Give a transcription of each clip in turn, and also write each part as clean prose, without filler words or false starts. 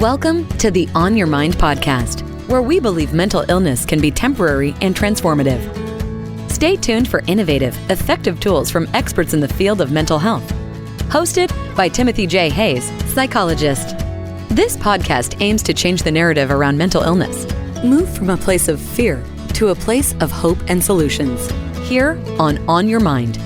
Welcome to the On Your Mind podcast, where we believe mental illness can be temporary and transformative. Stay tuned for innovative, effective tools from experts in the field of mental health. Hosted by Timothy J. Hayes, psychologist. This podcast aims to change the narrative around mental illness. Move from a place of fear to a place of hope and solutions. Here on Your Mind.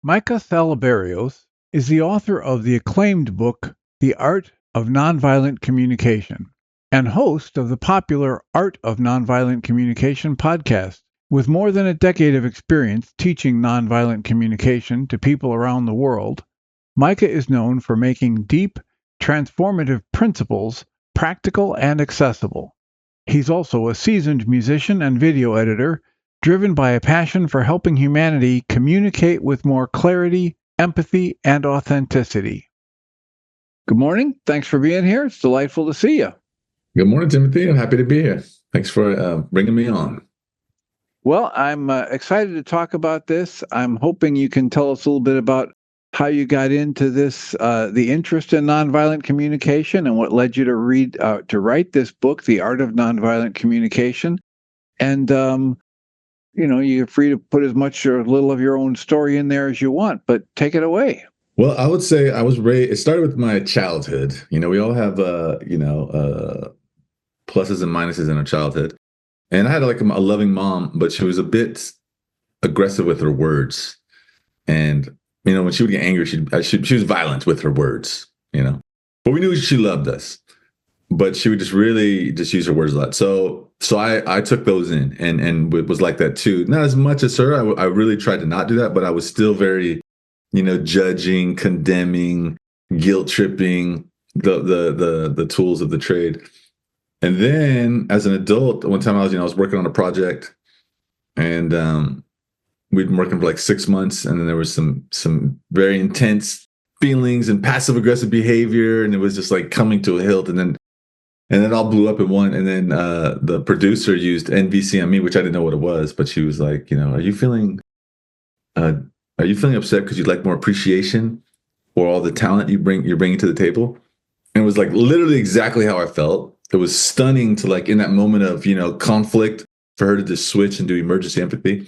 Micah Salaberrios is the author of the acclaimed book, The Art of Nonviolent Communication, and host of the popular Art of Nonviolent Communication podcast. With more than a decade of experience teaching nonviolent communication to people around the world, Micah is known for making deep, transformative principles practical and accessible. He's also a seasoned musician and video editor, driven by a passion for helping humanity communicate with more clarity, empathy, and authenticity. Good morning. Thanks for being here. It's delightful to see you. Good morning, Timothy. I'm happy to be here. Thanks for bringing me on. Well, I'm excited to talk about this. I'm hoping you can tell us a little bit about how you got into this, the interest in nonviolent communication, and what led you to write this book, The Art of Nonviolent Communication. And you're free to put as much or little of your own story in there as you want, but take it away. Well, I would say I was raised. It started with my childhood. We all have pluses and minuses in our childhood. And I had a loving mom, but she was a bit aggressive with her words. And when she would get angry, she was violent with her words. But we knew she loved us. But she would just really just use her words a lot. So I took those in and was like that too. Not as much as her. I really tried to not do that, but I was still very, judging, condemning, guilt tripping, the tools of the trade. And then as an adult, one time I was working on a project, and we'd been working for like 6 months, and then there was some very intense feelings and passive aggressive behavior, and it was just like coming to a hilt, and then it all blew up in one. And then the producer used NVC on me, which I didn't know what it was, but she was like, are you feeling upset because you'd like more appreciation for all the talent you're bringing to the table? And it was like literally exactly how I felt. It was stunning to in that moment of, conflict, for her to just switch and do emergency empathy.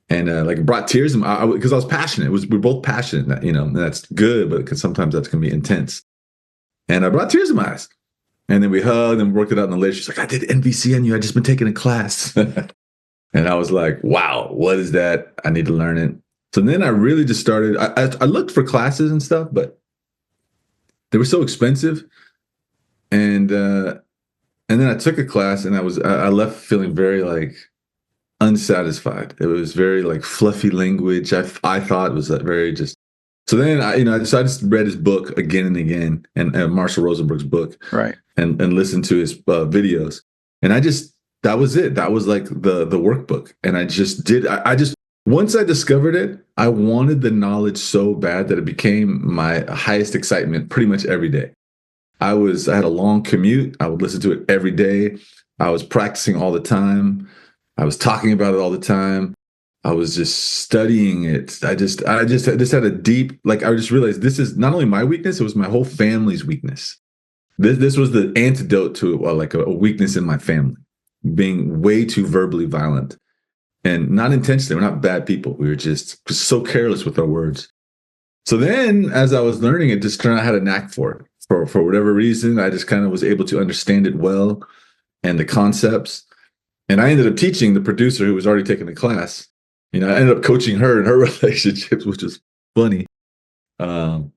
And it brought tears because I was passionate. We're both passionate, and that's good, but because sometimes that's going to be intense. And I brought tears in my eyes. And then we hugged and worked it out in the later. She's like, I did NVC on you. I just been taking a class. And I was like, wow, what is that? I need to learn it. So then I really just started. I looked for classes and stuff, but they were so expensive. And then I took a class, and I left feeling very unsatisfied. It was very fluffy language. I thought it was very just. So then I just read his book again and again, and Marshall Rosenberg's book, right, and listened to his videos, and that was it. That was like the workbook, and I just did. I just once I discovered it, I wanted the knowledge so bad that it became my highest excitement pretty much every day. I had a long commute. I would listen to it every day. I was practicing all the time. I was talking about it all the time. I was just studying it. I just had a deep, I just realized this is not only my weakness, it was my whole family's weakness. This was the antidote to a weakness in my family, being way too verbally violent, and not intentionally. We're not bad people. We were just so careless with our words. So then as I was learning it, just kind of had a knack for it. For whatever reason, I just kind of was able to understand it well, and the concepts. And I ended up teaching the producer who was already taking the class. I ended up coaching her in her relationships, which was funny. And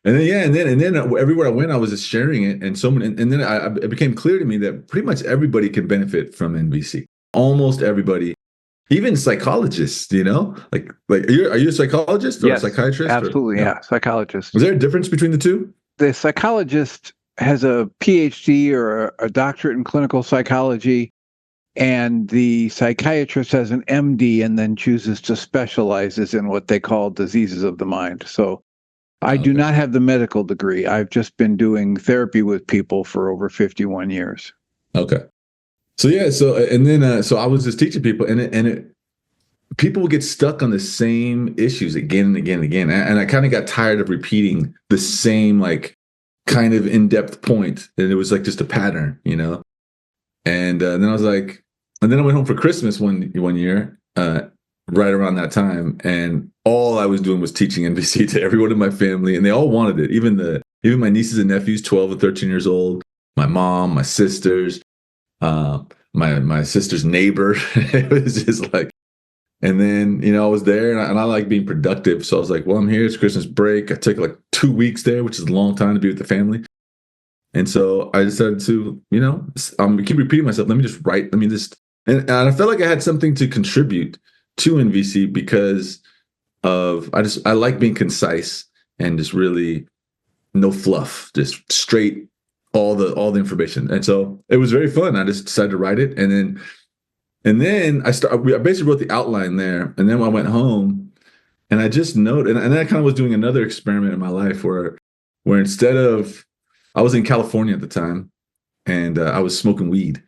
then everywhere I went, I was just sharing it, and then it became clear to me that pretty much everybody can benefit from NVC. Almost everybody, even psychologists. Are you a psychologist or yes, a psychiatrist? Absolutely, yeah, psychologist. Was there a difference between the two? The psychologist has a PhD or a doctorate in clinical psychology, and the psychiatrist has an MD and then chooses to specialize in what they call diseases of the mind. So I do not have the medical degree. I've just been doing therapy with people for over 51 years. Okay. So yeah, so I was just teaching people, and people would get stuck on the same issues again and again and again, and I kind of got tired of repeating the same like kind of in-depth point, and it was like just a pattern, And then I was like, and then I went home for Christmas one year, right around that time, and all I was doing was teaching NVC to everyone in my family, and they all wanted it. Even my nieces and nephews, 12 and 13 years old, my mom, my sisters, my sister's neighbor. It was just like, and then I was there, and I like being productive, so I was like, well, I'm here. It's Christmas break. I took like 2 weeks there, which is a long time to be with the family. And so I decided to, keep repeating myself. Let me just write. And I felt like I had something to contribute to NVC because I like being concise and just really no fluff, just straight, all the information. And so it was very fun. I just decided to write it. And then I basically wrote the outline there. And then when I went home and I just noted, and then I kind of was doing another experiment in my life where instead of, I was in California at the time, and I was smoking weed,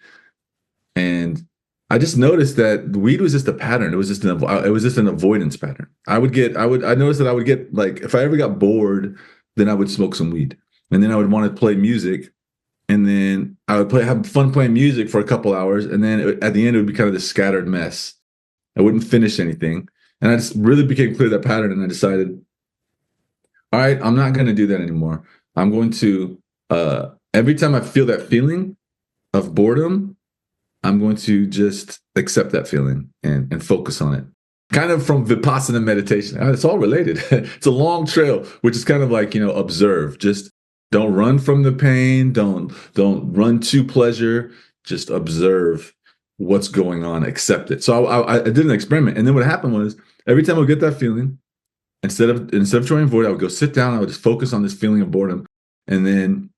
and I just noticed that weed was just a pattern. It was just an avoidance pattern. I noticed that I would get, like, if I ever got bored, then I would smoke some weed, and then I would want to play music, and then I would have fun playing music for a couple hours, and then at the end it would be kind of this scattered mess. I wouldn't finish anything, and I just really became clear that pattern, and I decided, all right, I'm not going to do that anymore. I'm going to every time I feel that feeling of boredom, I'm going to just accept that feeling and focus on it. Kind of from Vipassana meditation. It's all related. It's a long trail, which is kind of like, observe. Just don't run from the pain. Don't run to pleasure. Just observe what's going on. Accept it. So I did an experiment. And then what happened was, every time I would get that feeling, instead of trying to avoid it, I would go sit down. I would just focus on this feeling of boredom. And then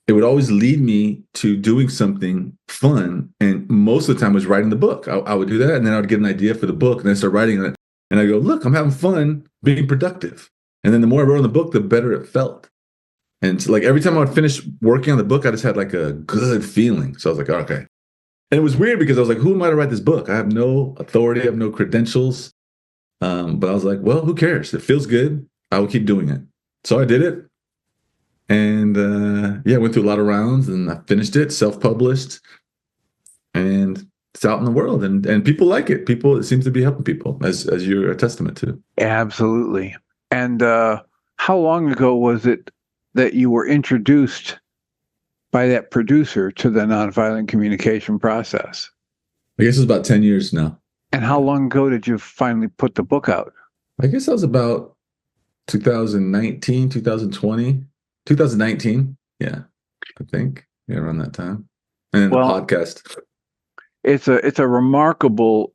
it would always lead me to doing something fun. And most of the time was writing the book. I would do that. And then I would get an idea for the book and then start writing it. And I go, look, I'm having fun being productive. And then the more I wrote in the book, the better it felt. And so, like, every time I would finish working on the book, I just had like a good feeling. So I was like, okay. And it was weird because I was like, who am I to write this book? I have no authority. I have no credentials. But I was like, well, who cares? It feels good. I will keep doing it. So I did it. And went through a lot of rounds, and I finished it, self-published, and it's out in the world, and people like it. It seems to be helping people, as you're a testament to. Absolutely. And how long ago was it that you were introduced by that producer to the nonviolent communication process? I guess it's about 10 years now. And how long ago did you finally put the book out? I guess that was about 2019, 2020. 2019, yeah, I think, around that time. And the podcast. It's a remarkable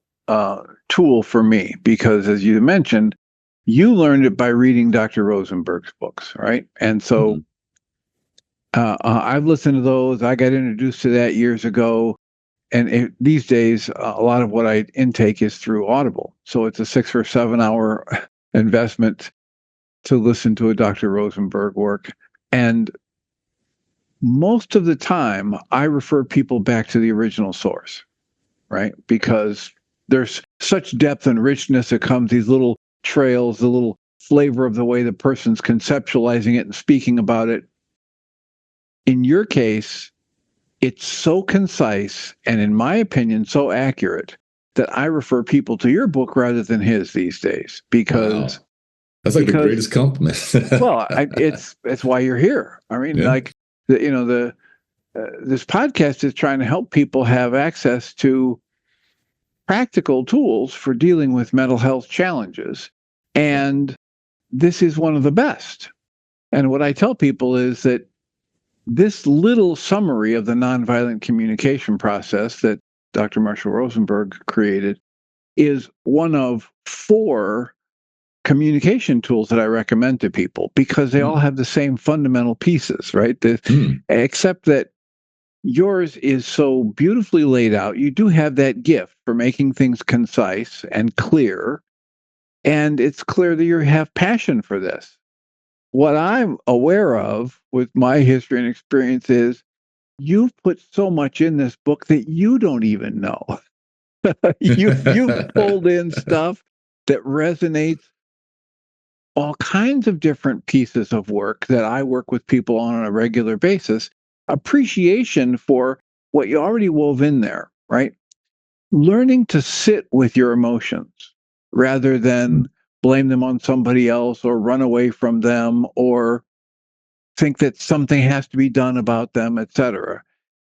tool for me because, as you mentioned, you learned it by reading Dr. Rosenberg's books, right? And so I've listened to those. I got introduced to that years ago. And these days, a lot of what I intake is through Audible. So it's a 6 or 7 hour investment to listen to a Dr. Rosenberg work. And most of the time, I refer people back to the original source, right? Because there's such depth and richness that comes, these little trails, the little flavor of the way the person's conceptualizing it and speaking about it. In your case, it's so concise and, in my opinion, so accurate that I refer people to your book rather than his these days. Because wow. That's like the greatest compliment. Well, it's why you're here. I mean, like this podcast is trying to help people have access to practical tools for dealing with mental health challenges, and this is one of the best. And what I tell people is that this little summary of the nonviolent communication process that Dr. Marshall Rosenberg created is one of 4 communication tools that I recommend to people because they all have the same fundamental pieces, right? Except that yours is so beautifully laid out. You do have that gift for making things concise and clear, and it's clear that you have passion for this. What I'm aware of with my history and experience is you've put so much in this book that you don't even know. You've pulled in stuff that resonates, all kinds of different pieces of work that I work with people on a regular basis. Appreciation for what you already wove in there, right? Learning to sit with your emotions rather than blame them on somebody else or run away from them or think that something has to be done about them, etc.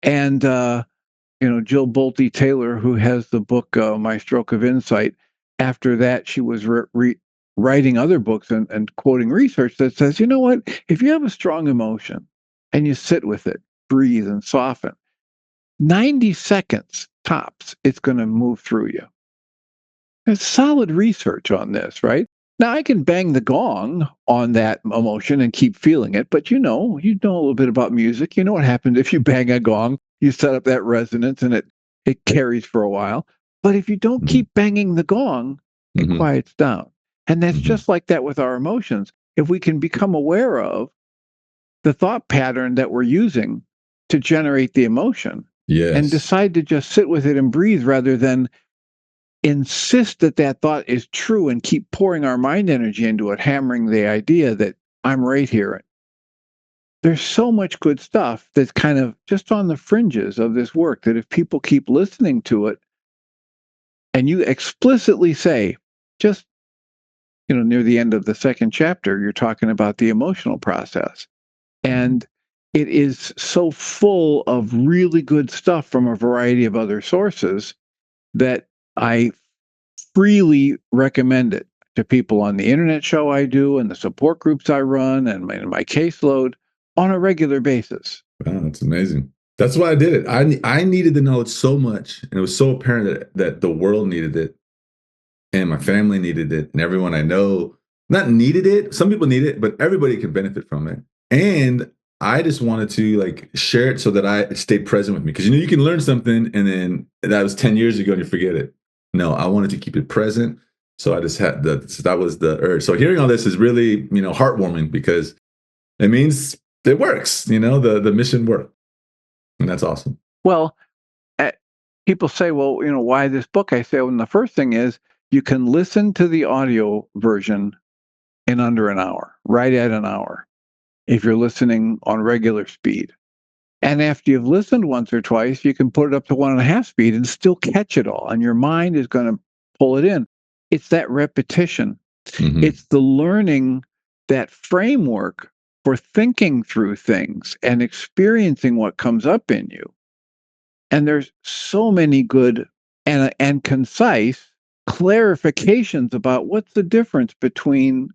And Jill Bolte Taylor, who has the book My Stroke of Insight, after that she was writing other books and quoting research that says, you know what, if you have a strong emotion and you sit with it, breathe and soften, 90 seconds tops, it's going to move through you. There's solid research on this, right? Now, I can bang the gong on that emotion and keep feeling it, but you know a little bit about music. You know what happens if you bang a gong, you set up that resonance and it carries for a while. But if you don't keep banging the gong, it quiets down. And that's just like that with our emotions. If we can become aware of the thought pattern that we're using to generate the emotion, and decide to just sit with it and breathe rather than insist that that thought is true and keep pouring our mind energy into it, hammering the idea that I'm right here. There's so much good stuff that's kind of just on the fringes of this work that if people keep listening to it and you explicitly say, just, near the end of the second chapter, you're talking about the emotional process. And it is so full of really good stuff from a variety of other sources that I freely recommend it to people on the internet show I do and the support groups I run and my caseload on a regular basis. Wow, that's amazing. That's why I did it. I needed the knowledge so much, and it was so apparent that the world needed it, and my family needed it, and everyone I know not needed it. Some people need it, but everybody can benefit from it. And I just wanted to share it so that I stayed present with me, because you can learn something and then that was 10 years ago and you forget it. No, I wanted to keep it present. So I just had that was the urge. So hearing all this is really, heartwarming, because it means it works, the mission worked. And that's awesome. Well, people say, well, why this book? I say, well, the first thing is you can listen to the audio version in under an hour, right at an hour, if you're listening on regular speed. And after you've listened once or twice, you can put it up to 1.5 speed and still catch it all. And your mind is going to pull it in. It's that repetition. It's the learning that framework for thinking through things and experiencing what comes up in you. And there's so many good and concise clarifications about what's the difference between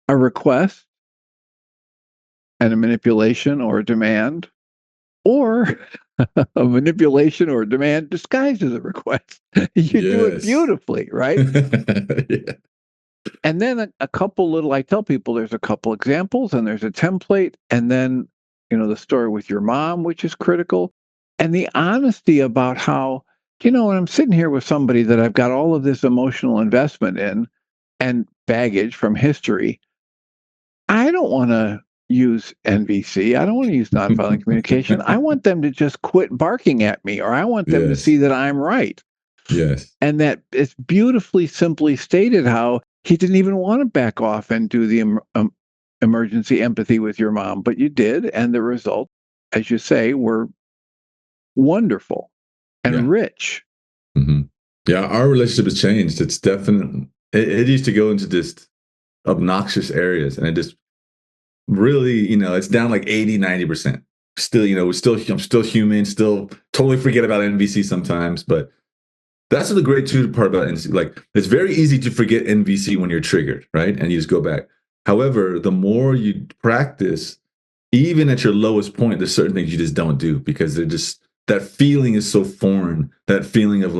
a request and a manipulation or a demand, or a manipulation or a demand disguised as a request. You do it beautifully, right? Yeah. And then a couple little, I tell people there's a couple examples and there's a template, and then, the story with your mom, which is critical, and the honesty about how, when I'm sitting here with somebody that I've got all of this emotional investment in and baggage from history, I don't want to use NVC. I don't want to use nonviolent communication. I want them to just quit barking at me, or I want them to see that I'm right. Yes. And that it's beautifully simply stated how he didn't even want to back off and do the emergency empathy with your mom, but you did. And the result, as you say, were wonderful and rich. Yeah, our relationship has changed. It's definitely, it used to go into just obnoxious areas, and it just really, it's down like 80-90%. Still, I'm still human, still totally forget about NVC sometimes, but that's the great part about NVC. Like, it's very easy to forget NVC when you're triggered, right? And you just go back. However, the more you practice, even at your lowest point, there's certain things you just don't do, because they're just, that feeling is so foreign. That feeling of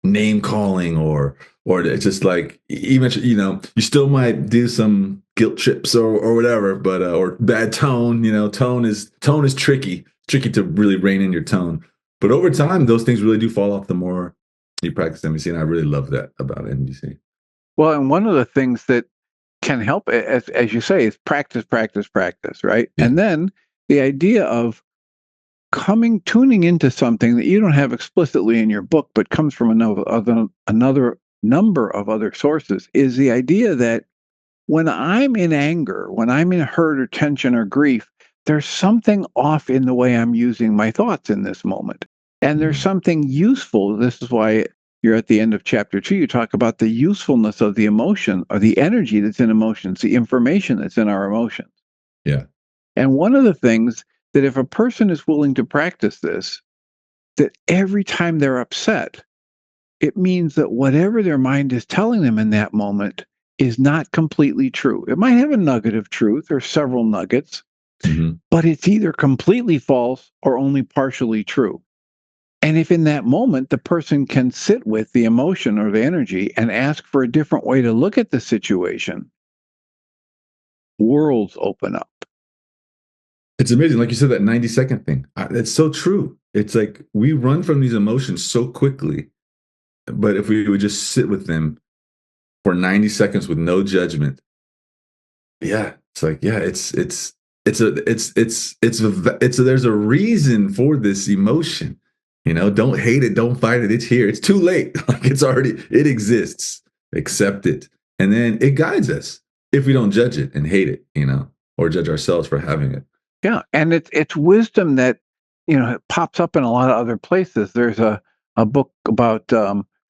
name calling, or it's just even, you still might do some guilt trips or whatever, but or bad tone. Tone is tricky to really rein in your tone. But over time, those things really do fall off the more you practice NVC, and I really love that about NVC. Well, and one of the things that can help, as you say, is practice, right? Yeah. And then the idea of tuning into something that you don't have explicitly in your book, but comes from another number of other sources, is the idea that when I'm in anger, when I'm in hurt or tension or grief, there's something off in the way I'm using my thoughts in this moment. And there's something useful. This is why you're at the end of chapter 2. You talk about the usefulness of the emotion, or the energy that's in emotions, the information that's in our emotions. Yeah. And one of the things that if a person is willing to practice this, that every time they're upset, it means that whatever their mind is telling them in that moment is not completely true. It might have a nugget of truth or several nuggets, but it's either completely false or only partially true. And if in that moment the person can sit with the emotion or the energy and ask for a different way to look at the situation, worlds open up. It's amazing. Like you said, that 90-second thing. It's so true. It's like we run from these emotions so quickly, but if we would just sit with them for 90 seconds with no judgment, it's like, there's a reason for this emotion. Don't hate it, don't fight it. It's here. It's too late. Like it exists. Accept it. And then it guides us if we don't judge it and hate it, or judge ourselves for having it. Yeah. And it's wisdom that, it pops up in a lot of other places. There's a book about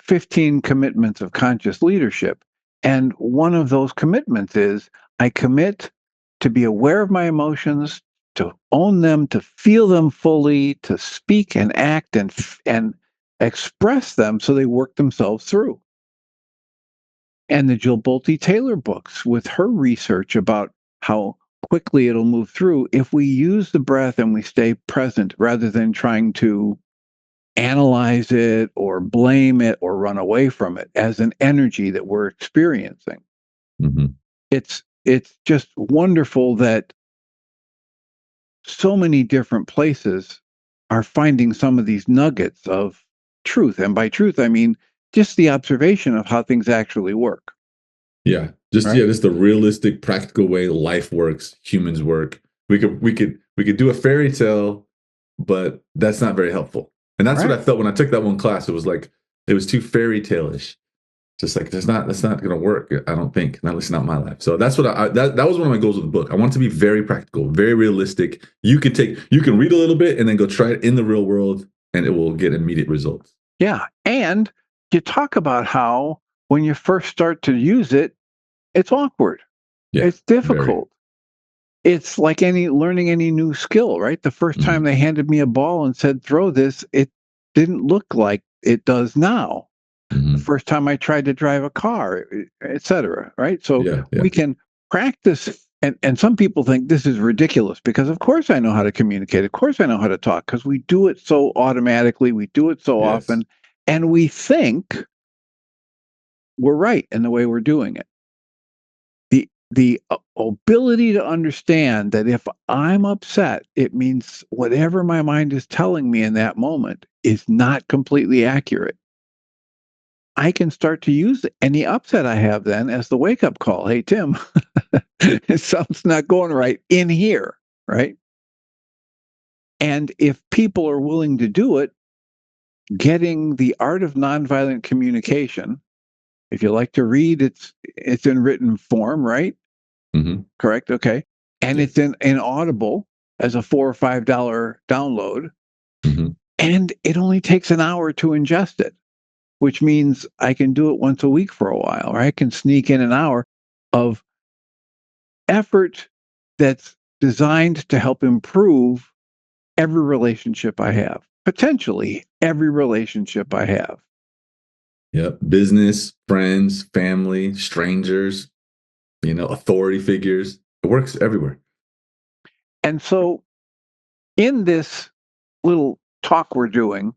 15 commitments of conscious leadership. And one of those commitments is I commit to be aware of my emotions, to own them, to feel them fully, to speak and act and express them so they work themselves through. And the Jill Bolte Taylor books with her research about how quickly it'll move through if we use the breath and we stay present rather than trying to analyze it or blame it or run away from it as an energy that we're experiencing. It's just wonderful that so many different places are finding some of these nuggets of truth. And by truth, I mean just the observation of how things actually work. Yeah. Just the realistic, practical way life works, humans work. We could do a fairy tale, but that's not very helpful. And that's what I felt when I took that one class. It was too fairy tale-ish. Just like that's not going to work. I don't think, at least not my life. So that's what that was one of my goals with the book. I want it to be very practical, very realistic. You can read a little bit and then go try it in the real world, and it will get immediate results. Yeah, and you talk about how when you first start to use it, it's awkward. Yeah, it's difficult. It's like learning any new skill, right? The first time they handed me a ball and said, throw this, it didn't look like it does now. The first time I tried to drive a car, etc. Right? So we can practice. And some people think this is ridiculous because, of course, I know how to communicate. Of course, I know how to talk because we do it so automatically. We do it so often. And we think we're right in the way we're doing it. The ability to understand that if I'm upset, it means whatever my mind is telling me in that moment is not completely accurate. I can start to use any upset I have then as the wake-up call. Hey, Tim, something's not going right in here, right? And if people are willing to do it, getting the Art of Nonviolent Communication, if you like to read, it's in written form, right? Correct? Okay. And it's in Audible as a $4 or $5 download. And it only takes an hour to ingest it, which means I can do it once a week for a while, or I can sneak in an hour of effort that's designed to help improve every relationship I have, potentially every relationship I have. Yep. Business, friends, family, strangers, authority figures. It works everywhere. And so in this little talk we're doing,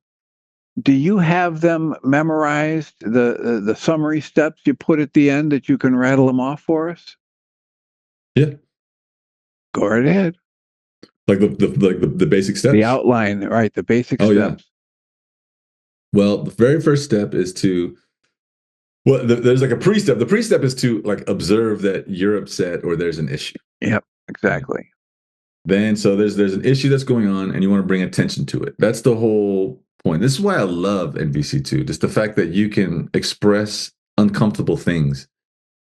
do you have them memorized, the summary steps you put at the end that you can rattle them off for us? Yeah. Go right ahead. Like the basic steps? The outline, right, the basic steps. Yeah. Well, the very first step is to there's like a pre-step. The pre-step is to observe that you're upset or there's an issue. Yep, exactly. Then so there's an issue that's going on and you want to bring attention to it. That's the whole point. This is why I love NVC2, just the fact that you can express uncomfortable things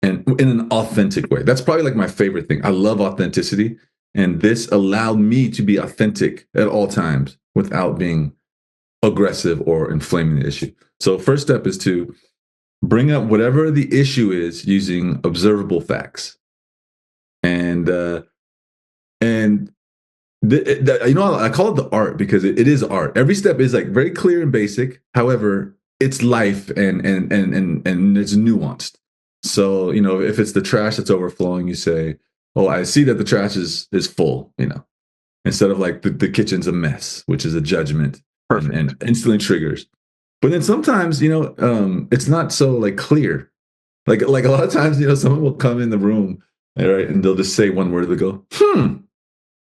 and in an authentic way. That's probably like my favorite thing. I love authenticity, and this allowed me to be authentic at all times without being aggressive or inflaming the issue. So first step is to bring up whatever the issue is using observable facts. And I call it the art because it is art. Every step is like very clear and basic. However, it's life and it's nuanced. So, if it's the trash that's overflowing, you say, "Oh, I see that the trash is full," instead of like the kitchen's a mess, which is a judgment and instantly triggers. But then sometimes, it's not so like clear. Like a lot of times, someone will come in the room, right, and they'll just say one word. They'll go,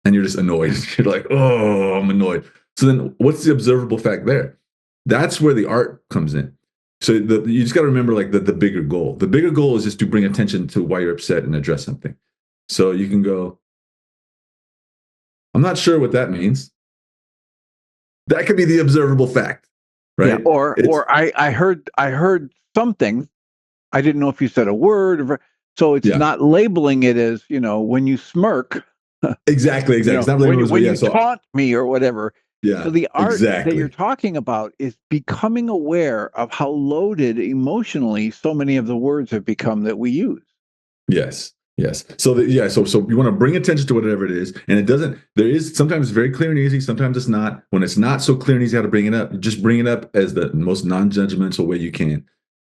and you're just annoyed. You're like, "Oh, I'm annoyed." So then what's the observable fact there? That's where the art comes in. So you just got to remember like the bigger goal. The bigger goal is just to bring attention to why you're upset and address something. So you can go, "I'm not sure what that means." That could be the observable fact, right? Yeah, or I heard something. I didn't know if you said a word. So it's not labeling it as, when you smirk. Exactly. It's not when you taunt me or whatever. Yeah. So the art that you're talking about is becoming aware of how loaded emotionally so many of the words have become that we use. Yes. So you want to bring attention to whatever it is, and there is sometimes very clear and easy, sometimes it's not. When it's not so clear and easy how to bring it up, just bring it up as the most non-judgmental way you can.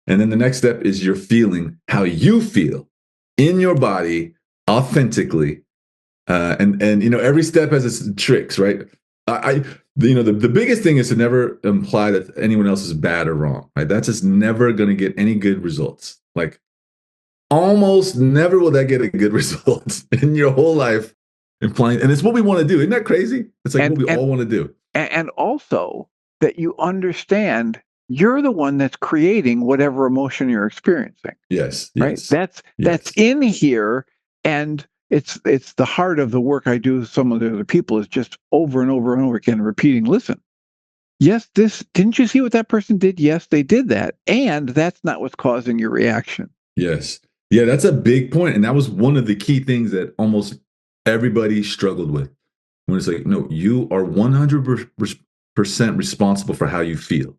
And then the next step is you're feeling how you feel in your body authentically. And every step has its tricks, right? The biggest thing is to never imply that anyone else is bad or wrong, right? That's just never going to get any good results. Like almost never will that get a good result in your whole life. Implying, and it's what we want to do. Isn't that crazy? It's like what we all want to do. And also that you understand you're the one that's creating whatever emotion you're experiencing. Yes. Right. That's in here, and it's the heart of the work I do with some of the other people is just over and over and over again repeating, listen, yes, didn't you see what that person did? Yes, they did that. And that's not what's causing your reaction. Yes. Yeah, that's a big point. And that was one of the key things that almost everybody struggled with. When it's like, no, you are 100% responsible for how you feel.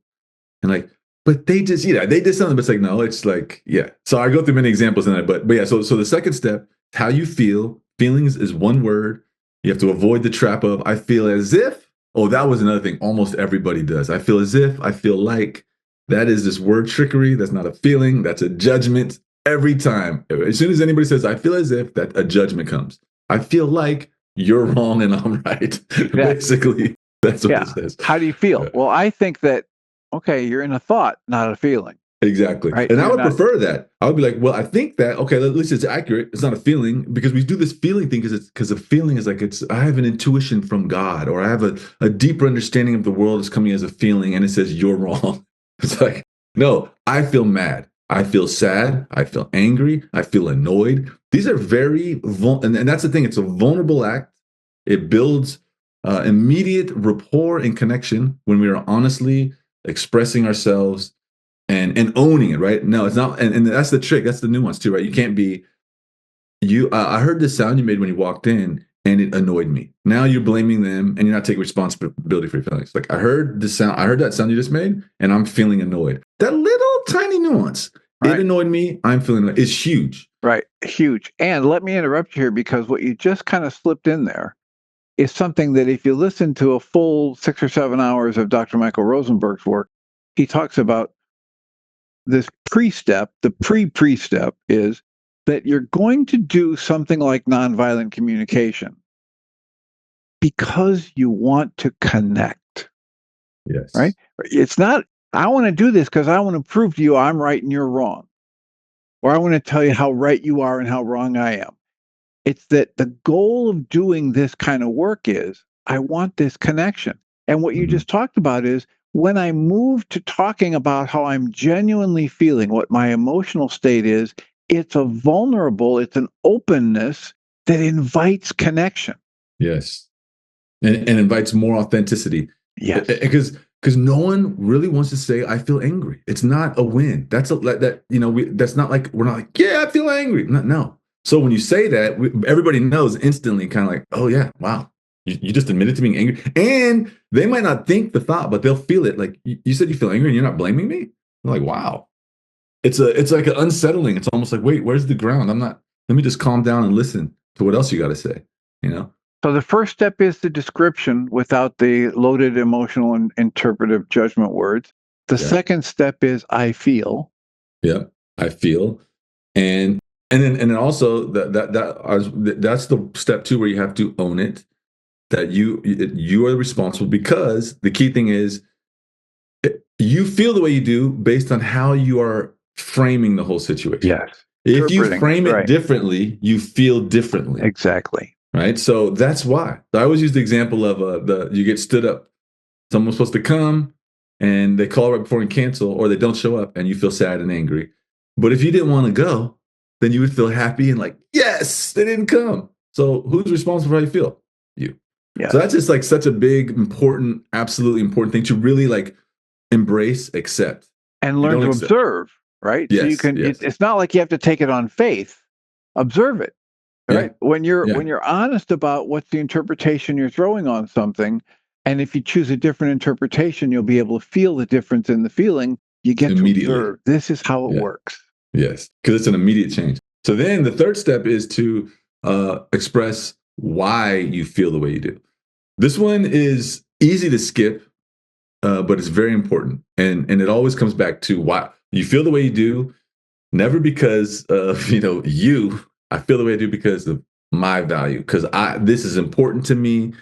And like, but they just, they did something, but it's like, no, it's like, yeah. So I go through many examples in that, but yeah, so the second step, how you feel. Feelings is one word. You have to avoid the trap of, I feel as if. Oh, that was another thing almost everybody does. I feel as if, I feel like. That is this word trickery. That's not a feeling. That's a judgment every time. As soon as anybody says, I feel as if, that a judgment comes. I feel like you're wrong and I'm right. Basically, that's what it says. How do you feel? Well, I think that, okay, you're in a thought, not a feeling. Exactly. Right? And I would prefer that. I would be like, well, I think that, okay, at least it's accurate. It's not a feeling, because we do this feeling thing because a feeling is like, I have an intuition from God, or I have a deeper understanding of the world is coming as a feeling, and it says you're wrong. It's like, no, I feel mad. I feel sad. I feel angry. I feel annoyed. These are very, and that's the thing. It's a vulnerable act. It builds immediate rapport and connection when we are honestly expressing ourselves and owning it, right? No, it's not. And that's the trick. That's the nuance too, right? You can't be I heard the sound you made when you walked in and it annoyed me. Now you're blaming them and you're not taking responsibility for your feelings. Like I heard that sound you just made and I'm feeling annoyed. That little tiny nuance, right? It annoyed me. I'm feeling annoyed. It's huge. Right. Huge. And let me interrupt you here, because what you just kind of slipped in there is something that if you listen to a full 6 or 7 hours of Dr. Michael Rosenberg's work, he talks about this pre-step. The pre-step is that you're going to do something like nonviolent communication because you want to connect. Yes. Right? It's not, I want to do this because I want to prove to you I'm right and you're wrong. Or I want to tell you how right you are and how wrong I am. It's that the goal of doing this kind of work is, I want this connection. And what you just talked about is, when I move to talking about how I'm genuinely feeling, what my emotional state is, it's an openness that invites connection. Yes. And invites more authenticity. Yes. Because no one really wants to say, I feel angry. It's not a win. That's that's not like, we're not like, yeah, I feel angry. No. So when you say that, everybody knows instantly, kind of like, oh yeah, wow. You just admitted to being angry. And they might not think the thought, but they'll feel it. Like, you said you feel angry and you're not blaming me? I'm like, wow. It's like unsettling. It's almost like, wait, where's the ground? Let me just calm down and listen to what else you got to say, you know? So the first step is the description without the loaded emotional and interpretive judgment words. The second step is I feel. Yeah, I feel. And then also that's the step 2 where you have to own it, that you are responsible, because the key thing is you feel the way you do based on how you are framing the whole situation. Yes. If you frame it differently, you feel differently. Exactly. Right. So that's why I always use the example of you get stood up. Someone's supposed to come and they call right before and cancel, or they don't show up and you feel sad and angry. But if you didn't want to go, then you would feel happy and like, yes, they didn't come. So who's responsible for how you feel? You. Yes. So that's just like such a big, important, absolutely important thing to really like embrace, accept. And learn to observe, right? Yes, so you can, it's not like you have to take it on faith. Observe it. Right. Yeah. When you're honest about what's the interpretation you're throwing on something, and if you choose a different interpretation, you'll be able to feel the difference in the feeling. You get to observe. This is how it works. Yes, because it's an immediate change. So then the third step is to express why you feel the way you do. This one is easy to skip, but it's very important, and it always comes back to why you feel the way you do. Never because of you. I feel the way I do because of my value, because this is important to me.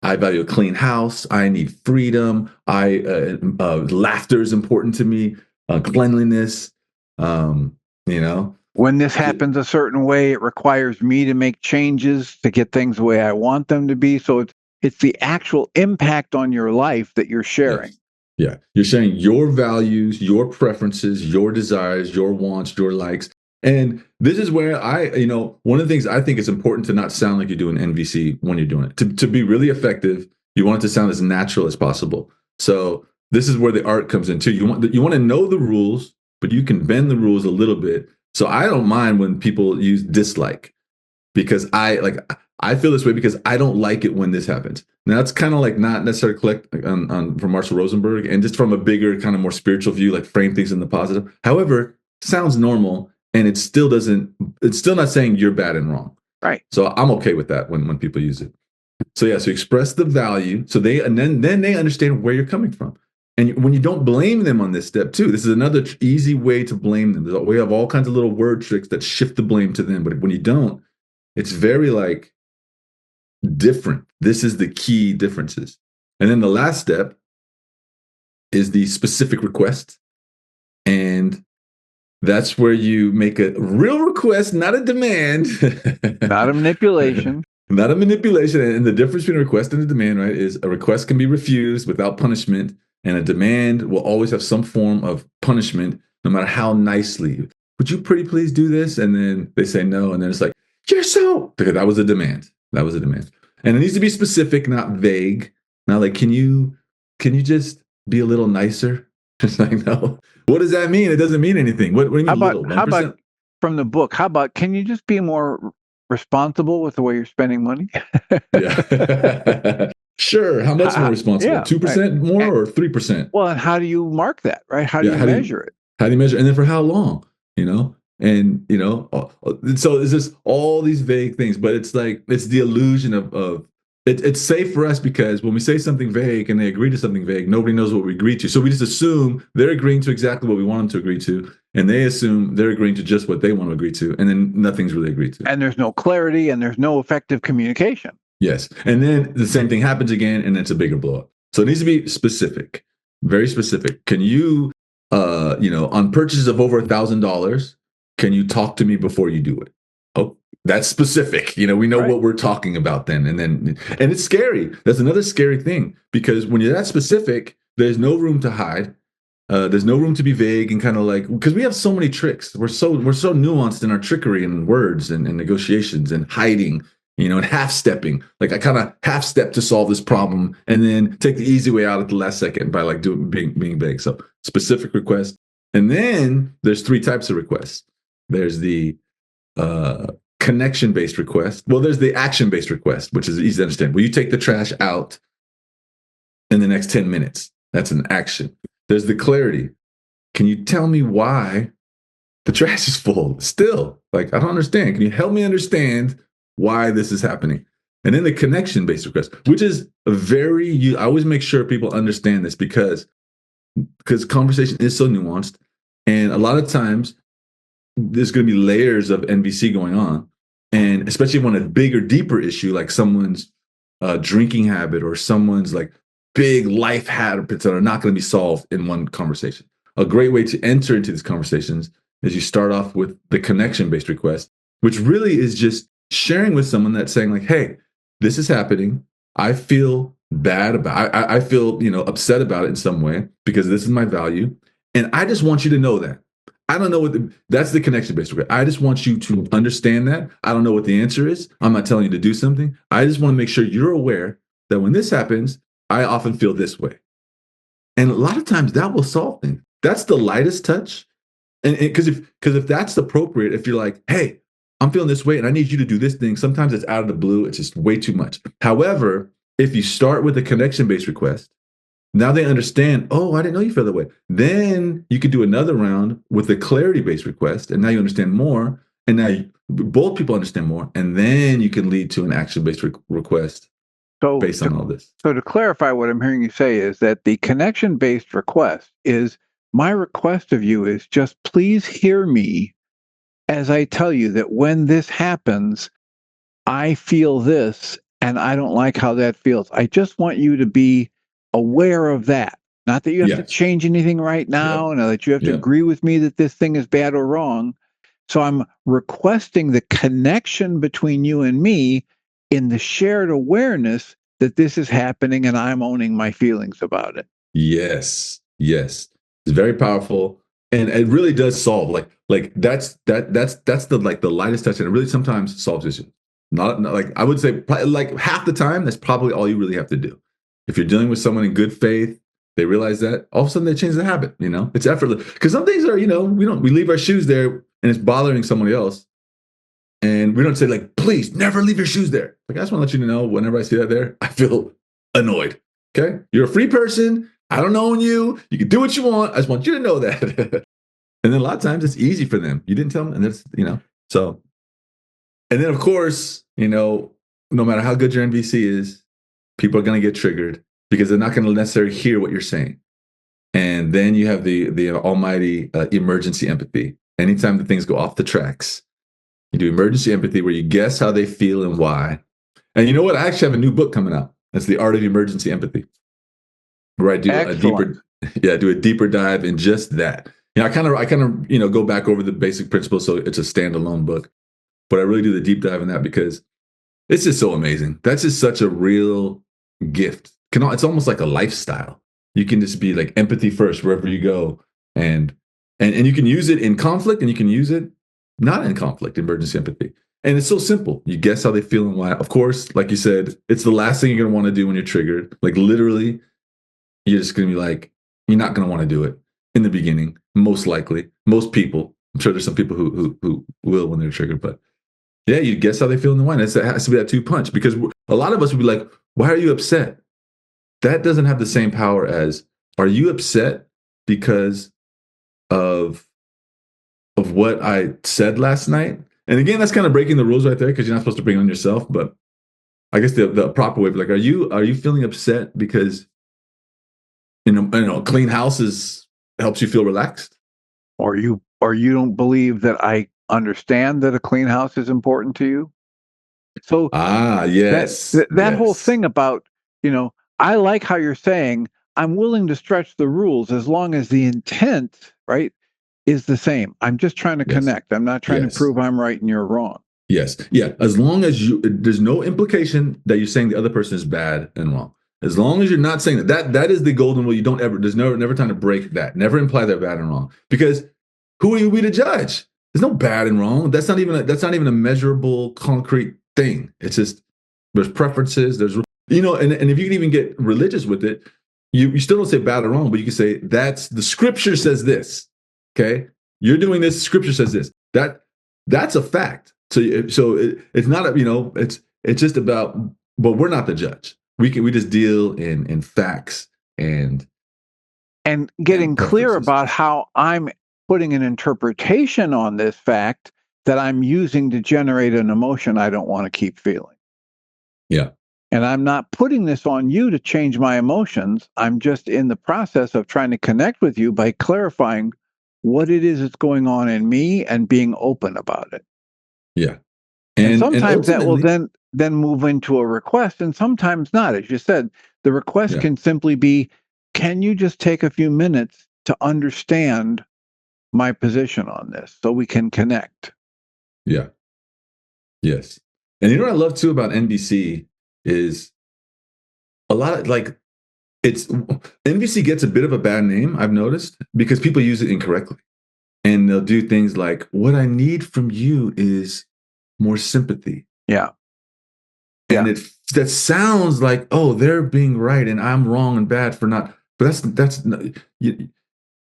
I value a clean house. I need freedom. Laughter is important to me. Cleanliness. When this happens a certain way, it requires me to make changes to get things the way I want them to be. So it's the actual impact on your life that you're sharing. Yes. Yeah, you're sharing your values, your preferences, your desires, your wants, your likes. And this is where one of the things I think is important to not sound like you're doing NVC when you're doing it. To be really effective, you want it to sound as natural as possible. So this is where the art comes in too. You want to know the rules, but you can bend the rules a little bit. So I don't mind when people use dislike, because I feel this way because I don't like it when this happens. Now that's kind of like not necessarily from Marshall Rosenberg, and just from a bigger kind of more spiritual view, like frame things in the positive. However, sounds normal. And it's still not saying you're bad and wrong. Right. So I'm okay with that when people use it. So so express the value. So then they understand where you're coming from. And when you don't blame them on this step too, this is another easy way to blame them. We have all kinds of little word tricks that shift the blame to them. But when you don't, it's very like different. This is the key differences. And then the last step is the specific request. And that's where you make a real request, not a demand. Not a manipulation. Not a manipulation. And the difference between a request and a demand, right, is a request can be refused without punishment, and a demand will always have some form of punishment, no matter how nicely. Would you pretty please do this? And then they say no, and then it's like, you're so... Because that was a demand. That was a demand. And it needs to be specific, not vague. Not like, can you just be a little nicer? It's like, no. What does that mean? It doesn't mean anything. What do you mean? How about from the book? How about, can you just be more responsible with the way you're spending money? Yeah. Sure. How much more responsible? 2% more or 3%? Well, and how do you mark that, right? How do you measure it? How do you measure? And then for how long? And so it's just all these vague things, but it's like, it's the illusion of it's safe for us, because when we say something vague and they agree to something vague, nobody knows what we agree to. So we just assume they're agreeing to exactly what we want them to agree to. And they assume they're agreeing to just what they want to agree to. And then nothing's really agreed to. And there's no clarity and there's no effective communication. Yes. And then the same thing happens again, and it's a bigger blow up. So it needs to be specific, very specific. Can you, on purchases of over $1,000, can you talk to me before you do it? Oh, that's specific. We know what we're talking about then. And it's scary. That's another scary thing, because when you're that specific, there's no room to hide. There's no room to be vague and kind of like, because we have so many tricks. We're so nuanced in our trickery and words and negotiations and hiding. and half stepping. Like I kind of half step to solve this problem and then take the easy way out at the last second by like being vague. So specific request. And then there's 3 types of requests. There's the connection-based request. Well, there's the action-based request, which is easy to understand. Will you take the trash out in the next 10 minutes? That's an action. There's the clarity. Can you tell me why the trash is full still? Like, I don't understand. Can you help me understand why this is happening? And then the connection-based request, which is I always make sure people understand this because conversation is so nuanced. And a lot of times there's going to be layers of NVC going on. And especially when a bigger, deeper issue, like someone's drinking habit or someone's like big life habits that are not going to be solved in one conversation. A great way to enter into these conversations is you start off with the connection-based request, which really is just sharing with someone that's saying like, hey, this is happening. I feel bad about I feel, upset about it in some way because this is my value. And I just want you to know that. I don't know that's the connection-based request. I just want you to understand that. I don't know what the answer is. I'm not telling you to do something. I just want to make sure you're aware that when this happens, I often feel this way. And a lot of times that will solve things. That's the lightest touch. And because if that's appropriate, if you're like, hey, I'm feeling this way and I need you to do this thing, sometimes it's out of the blue. It's just way too much. However, if you start with a connection-based request, now they understand, oh, I didn't know you felt that way. Then you could do another round with a clarity-based request, and now you understand more, and now both people understand more, and then you can lead to an action-based request based on all this. So to clarify, what I'm hearing you say is that the connection-based request is, my request of you is just please hear me as I tell you that when this happens, I feel this, and I don't like how that feels. I just want you to be aware of that. Not that you have to change anything right now, and that you have to agree with me that this thing is bad or wrong. So I'm requesting the connection between you and me in the shared awareness that this is happening and I'm owning my feelings about it. Yes. It's very powerful. And it really does solve like that's the lightest touch, and it really sometimes solves issues. Not like I would say like half the time, that's probably all you really have to do. If you're dealing with someone in good faith, they realize that, all of a sudden they change the habit, it's effortless. Because some things are, we leave our shoes there and it's bothering somebody else. And we don't say like, please never leave your shoes there. Like, I just want to let you know, whenever I see that there, I feel annoyed. Okay. You're a free person. I don't own you. You can do what you want. I just want you to know that. And then a lot of times it's easy for them. You didn't tell them. And that's, so. And then of course, no matter how good your NVC is, people are going to get triggered because they're not going to necessarily hear what you're saying. And then you have the almighty emergency empathy. Anytime the things go off the tracks, you do emergency empathy where you guess how they feel and why. And you know what? I actually have a new book coming out. It's the Art of Emergency Empathy, where I do a deeper dive in just that. I kind of go back over the basic principles, so it's a standalone book. But I really do the deep dive in that because it's just so amazing. That's just such a real gift. It's almost like a lifestyle. You can just be like empathy first wherever you go, and you can use it in conflict, and you can use it not in conflict. Emergency empathy, and it's so simple. You guess how they feel and why. Of course, like you said, it's the last thing you're gonna want to do when you're triggered. Like literally, you're just gonna be like, you're not gonna want to do it in the beginning. Most likely, most people. I'm sure there's some people who will when they're triggered, but yeah, you guess how they feel in the wine. It has to be that 2-punch, because a lot of us would be like, why are you upset? That doesn't have the same power as, are you upset because of what I said last night? And again, that's kind of breaking the rules right there, because you're not supposed to bring on yourself. But I guess the proper way, like, are you feeling upset because a clean house helps you feel relaxed? Or you don't believe that I understand that a clean house is important to you? So yes, that whole thing about, I like how you're saying, I'm willing to stretch the rules as long as the intent, right, is the same. I'm just trying to connect. I'm not trying to prove I'm right and you're wrong. Yes. Yeah. As long as there's no implication that you're saying the other person is bad and wrong. As long as you're not saying that is the golden rule. You don't ever, there's never time to break that. Never imply they're bad and wrong, because who are we to judge? There's no bad and wrong. That's not even a measurable, concrete thing. It's just, there's preferences, there's, and if you can even get religious with it, you still don't say bad or wrong, but you can say that's the scripture says this. Okay. You're doing this. Scripture says this. That's a fact. So it's not it's just about, but we're not the judge. We just deal in facts and getting clear about how I'm putting an interpretation on this fact that I'm using to generate an emotion I don't want to keep feeling. Yeah. And I'm not putting this on you to change my emotions. I'm just in the process of trying to connect with you by clarifying what it is that's going on in me and being open about it. Yeah. And sometimes that will then move into a request, and sometimes not. As you said, the request can simply be, can you just take a few minutes to understand my position on this so we can connect? Yeah. Yes. And you know what I love too about NVC is a lot of NVC gets a bit of a bad name, I've noticed, because people use it incorrectly. And they'll do things like, what I need from you is more sympathy. Yeah. And that sounds like, oh, they're being right and I'm wrong and bad for not, but that's not,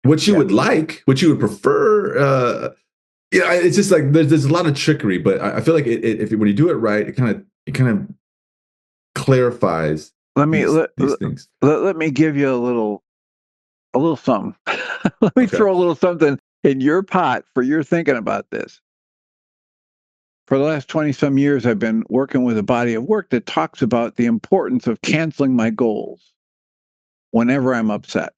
what you would like, what you would prefer. It's just like, there's a lot of trickery, but I feel like when you do it right, it kind of clarifies these things. Let me give you a little something. Let me throw a little something in your pot for your thinking about this. For the last 20 some years, I've been working with a body of work that talks about the importance of canceling my goals whenever I'm upset.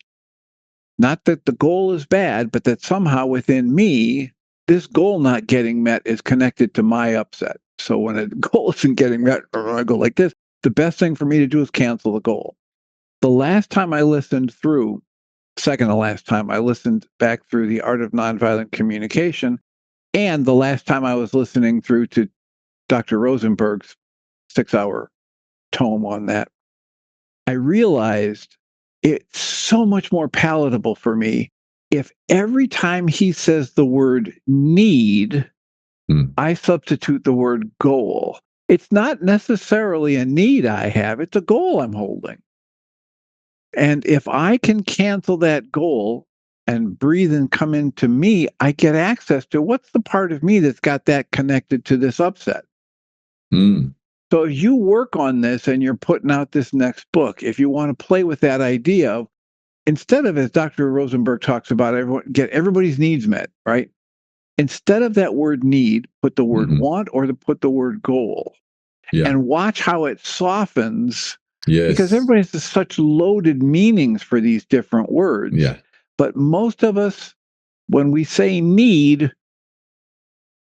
Not that the goal is bad, but that somehow within me, this goal not getting met is connected to my upset. So when a goal isn't getting met, or I go like this, the best thing for me to do is cancel the goal. The last time I listened through, second to last time, I listened back through The Art of Nonviolent Communication, and the last time I was listening through to Dr. Rosenberg's 6-hour tome on that, I realized it's so much more palatable for me if every time he says the word need, I substitute the word goal. It's not necessarily a need I have, it's a goal I'm holding. And if I can cancel that goal and breathe and come into me, I get access to what's the part of me that's got that connected to this upset. So if you work on this and you're putting out this next book, if you want to play with that idea of, instead of, as Dr. Rosenberg talks about, get everybody's needs met, right? Instead of that word need, put the word want or put the word goal. And watch how it softens. Yes. Because everybody has such loaded meanings for these different words. Yeah. But most of us, when we say need,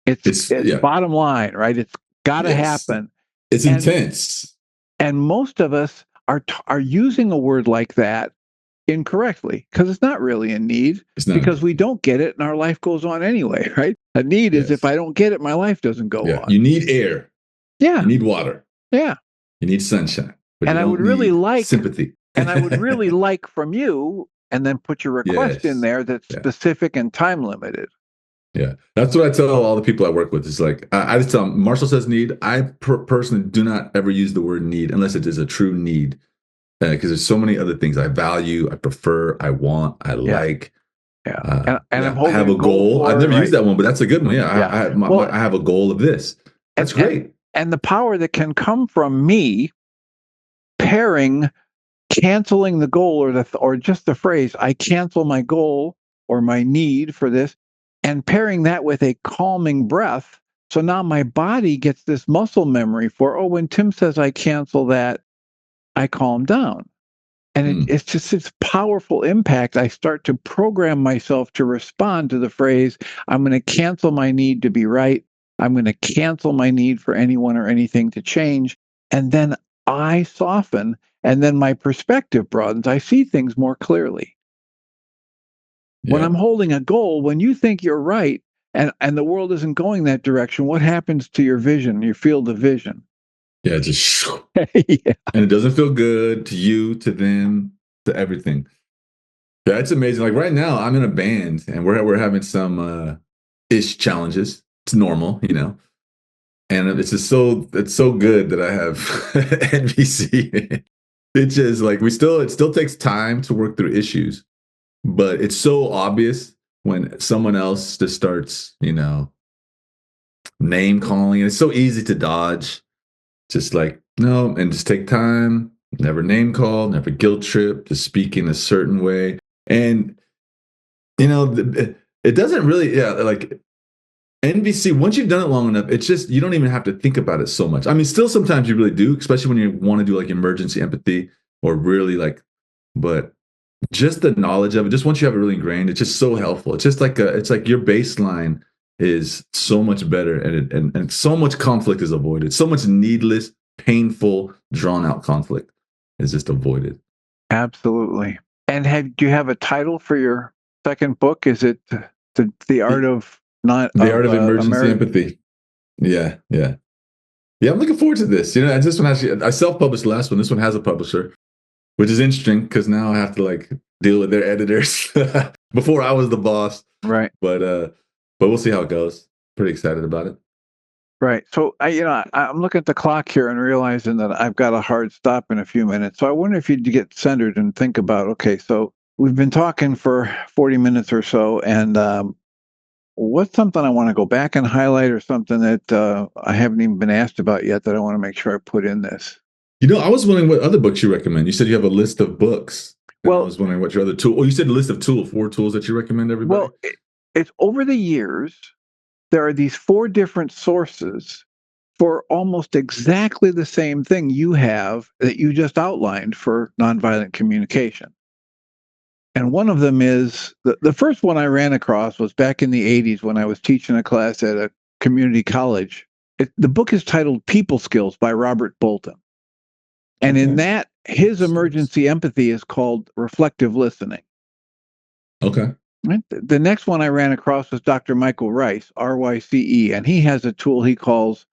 it's bottom line, right? It's got to happen. It's intense. And most of us are using a word like that incorrectly because it's not really a need, because we don't get it and our life goes on anyway, right? A need is if I don't get it, my life doesn't go on. You need air. Yeah. You need water. Yeah. You need sunshine. But and I would really like sympathy. And I would really like from you, and then put your request in there that's specific and time limited. Yeah, that's what I tell all the people I work with. It's like, I just tell them, Marshall says need. I personally do not ever use the word need unless it is a true need. Because there's so many other things I value, I prefer, I want, I like. Yeah. And I'm I have a goal. I've never used that one, but that's a good one. I have a goal of this. That's great. And the power that can come from me pairing canceling the goal or just the phrase, I cancel my goal or my need for this, and pairing that with a calming breath. So now my body gets this muscle memory for, when Tim says I cancel that, I calm down. And it's just this powerful impact. I start to program myself to respond to the phrase, I'm going to cancel my need to be right. I'm going to cancel my need for anyone or anything to change. And then I soften, and then my perspective broadens. I see things more clearly. When I'm holding a goal, when you think you're right and the world isn't going that direction, what happens to your vision, your field of vision? Yeah, just and it doesn't feel good to you, to them, to everything. Yeah, it's amazing. Like right now, I'm in a band and we're having some ish challenges. It's normal, And it's so good that I have NVC. It's just like it still takes time to work through issues, but it's so obvious when someone else just starts, name calling. And it's so easy to dodge. Just like, no, and just take time, never name call, never guilt trip, just speak in a certain way. And, it doesn't really, like NVC, once you've done it long enough, it's just, you don't even have to think about it so much. I mean, still sometimes you really do, especially when you want to do like emergency empathy or really like, but just the knowledge of it, just once you have it really ingrained, it's just so helpful. It's just like it's like your baseline is so much better, and so much conflict is avoided. So much needless, painful, drawn out conflict is just avoided. Absolutely. And do you have a title for your second book? Is it the Art of Emergency Empathy? Yeah. I'm looking forward to this. This one actually, I self-published the last one. This one has a publisher, which is interesting because now I have to like deal with their editors. Before I was the boss, right? But we'll see how it goes. Pretty excited about it. Right. So I'm looking at the clock here and realizing that I've got a hard stop in a few minutes. So I wonder if you'd get centered and think about, okay, so we've been talking for 40 minutes or so, and what's something I want to go back and highlight, or something that I haven't even been asked about yet that I want to make sure I put in this? I was wondering what other books you recommend. You said you have a list of books. Well, I was wondering what your other tool. Oh, you said a list of 4 tools that you recommend everybody. Well, it's over the years. There are these 4 different sources for almost exactly the same thing you have that you just outlined for nonviolent communication. And one of them is, the first one I ran across was back in the 80s when I was teaching a class at a community college. The book is titled People Skills by Robert Bolton. And in that, his emergency empathy is called reflective listening. Okay. Right? The next one I ran across was Dr. Michael Rice, RYCE, and he has a tool he calls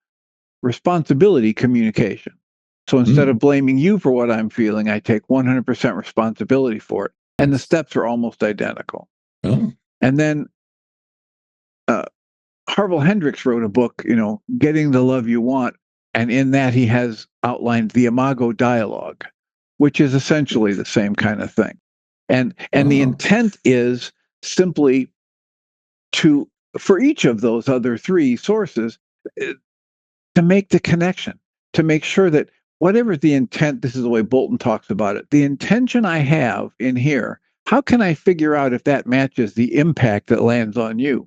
responsibility communication. So instead of blaming you for what I'm feeling, I take 100% responsibility for it. And the steps are almost identical. Oh. And then Harville Hendricks wrote a book, Getting the Love You Want. And in that, he has outlined the Imago dialogue, which is essentially the same kind of thing. And the intent is simply for each of those other 3 sources, to make the connection, to make sure that whatever the intent, this is the way Bolton talks about it, the intention I have in here, how can I figure out if that matches the impact that lands on you?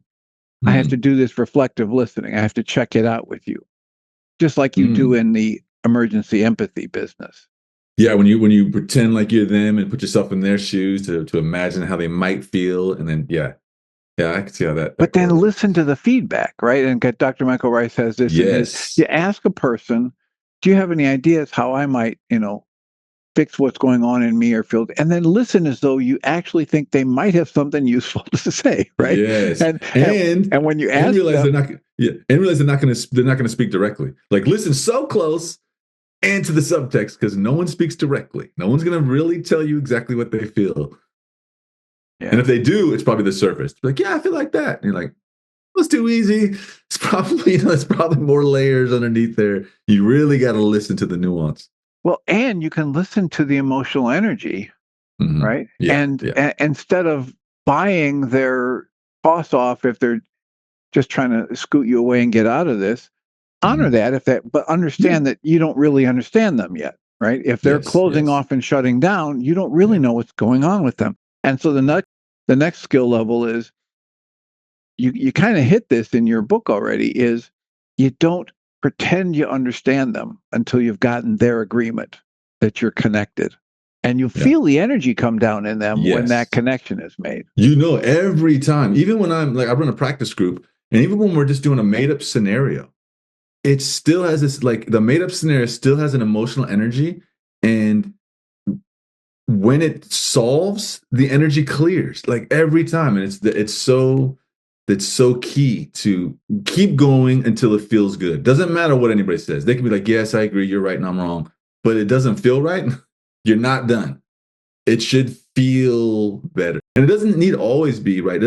I have to do this reflective listening. I have to check it out with you, just like you do in the emergency empathy business. Yeah, when you pretend like you're them and put yourself in their shoes to imagine how they might feel, and then I can see how that. But then listen to the feedback, right? And Dr. Michael Rice has this. Yes. You ask a person, do you have any ideas how I might, fix what's going on in me or feel? And then listen as though you actually think they might have something useful to say, right? Yes. And when you ask realize them, they're not going to speak directly. Like listen so close and to the subtext, because no one speaks directly. No one's going to really tell you exactly what they feel. Yeah. And if they do, it's probably the surface. Like, yeah, I feel like that. And you're like, it's too easy. It's probably, it's probably more layers underneath there. You really got to listen to the nuance. Well, and you can listen to the emotional energy, right? Yeah, and instead of buying their toss off, if they're just trying to scoot you away and get out of this, honor that, but understand that you don't really understand them yet, right? If they're closing off and shutting down, you don't really know what's going on with them. And so the next skill level is, you kind of hit this in your book already, is you don't pretend you understand them until you've gotten their agreement that you're connected. And you feel the energy come down in them when that connection is made. Every time, even when I run a practice group, and even when we're just doing a made-up scenario, it still has this, like, the made-up scenario still has an emotional energy, and when it solves, the energy clears, like, every time. And it's so key to keep going until it feels good. Doesn't matter what anybody says. They can be like, yes, I agree, you're right and I'm wrong, but it doesn't feel right. You're not done. It should feel better. And it doesn't need always be right.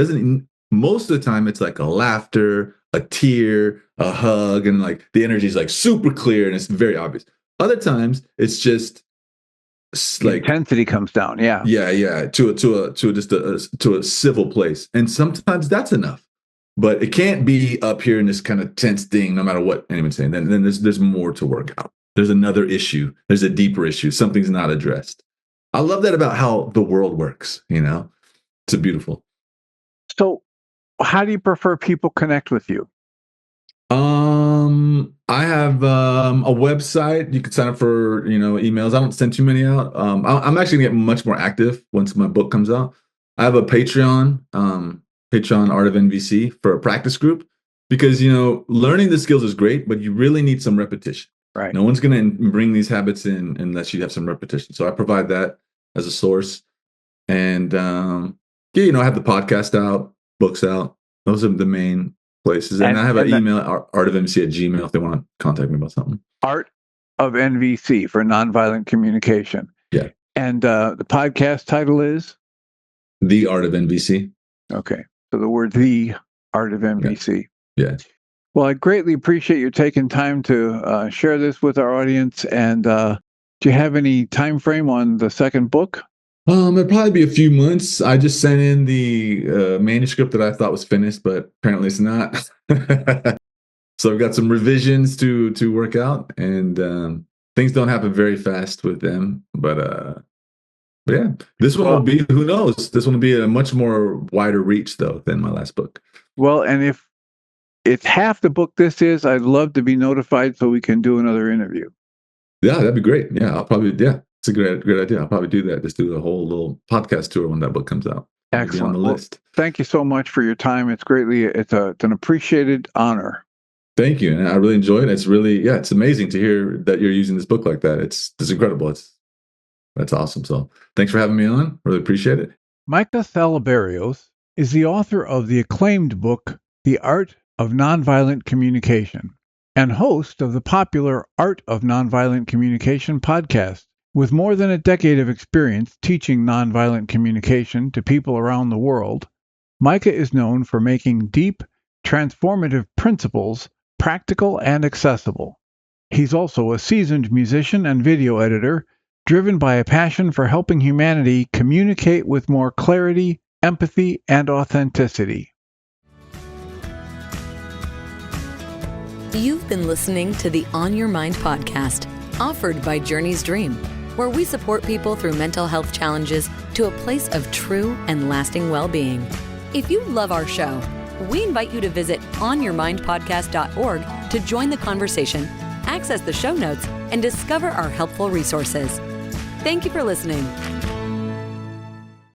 Most of the time it's like a laughter a tear, a hug, and like the energy is like super clear and it's very obvious. Other times it's just like intensity comes down. Yeah. To a civil place. And sometimes that's enough. But it can't be up here in this kind of tense thing, no matter what anyone's saying. Then there's more to work out. There's another issue. There's a deeper issue. Something's not addressed. I love that about how the world works, It's beautiful. So how do you prefer people connect with you? I have a website. You can sign up for emails. I don't send too many out. I'm actually gonna get much more active once my book comes out. I have a Patreon, Art of NVC, for a practice group, because learning the skills is great, but you really need some repetition. Right. No one's gonna bring these habits in unless you have some repetition. So I provide that as a source, and I have the podcast out, books out. Those are the main places. And I have an email, artofnvc@gmail.com, if they want to contact me about something. Art of NVC for Nonviolent Communication. Yeah. And the podcast title is? The Art of NVC. Okay. So the word The Art of NVC. Yeah. Well, I greatly appreciate you taking time to share this with our audience. And do you have any time frame on the second book? It'll probably be a few months. I just sent in the manuscript that I thought was finished, but apparently it's not. So I've got some revisions to work out, and things don't happen very fast with them. But yeah, this one will be, who knows? This one will be a much more wider reach, though, than my last book. Well, and if it's half the book this is, I'd love to be notified so we can do another interview. Yeah, that'd be great. Yeah, I'll probably, it's a great idea. I'll probably do that. Just do a whole little podcast tour when that book comes out. Excellent. On the list. Thank you so much for your time. It's an appreciated honor. Thank you. And I really enjoyed it. It's really, it's amazing to hear that you're using this book like that. It's incredible. That's awesome. So thanks for having me on. Really appreciate it. Micah Salaberrios is the author of the acclaimed book, The Art of Nonviolent Communication, and host of the popular Art of Nonviolent Communication podcast. With more than a decade of experience teaching nonviolent communication to people around the world, Micah is known for making deep, transformative principles practical and accessible. He's also a seasoned musician and video editor, driven by a passion for helping humanity communicate with more clarity, empathy, and authenticity. You've been listening to the On Your Mind podcast, offered by Journey's Dream, where we support people through mental health challenges to a place of true and lasting well-being. If you love our show, we invite you to visit onyourmindpodcast.org to join the conversation, access the show notes, and discover our helpful resources. Thank you for listening.